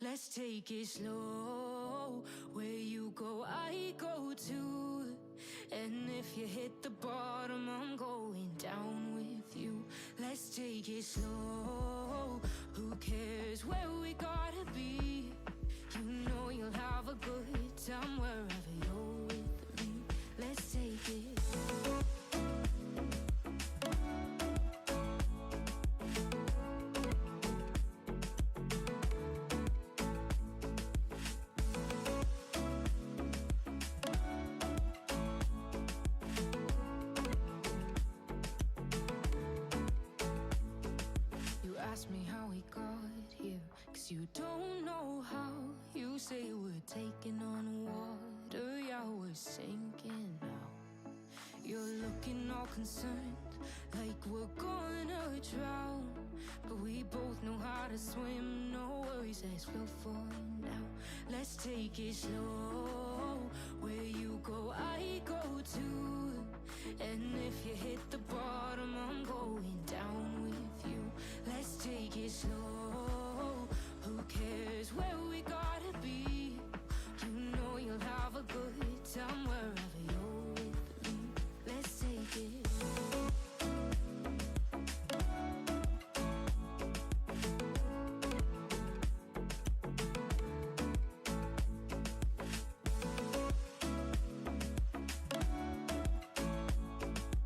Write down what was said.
Let's take it slow. Where you go, I go too. And if you hit the bottom, I'm going down with you. Let's take it slow. Who cares where we gotta be? You know you'll have a good time wherever you're with me. Let's take it. Ask me how we got here, 'cause you don't know how. You say we're taking on water, yeah, we're sinking now. You're looking all concerned, like we're gonna drown. But we both know how to swim, no worries, let's go for now. Let's take it slow. Where you go, I go too. And if you hit the bar,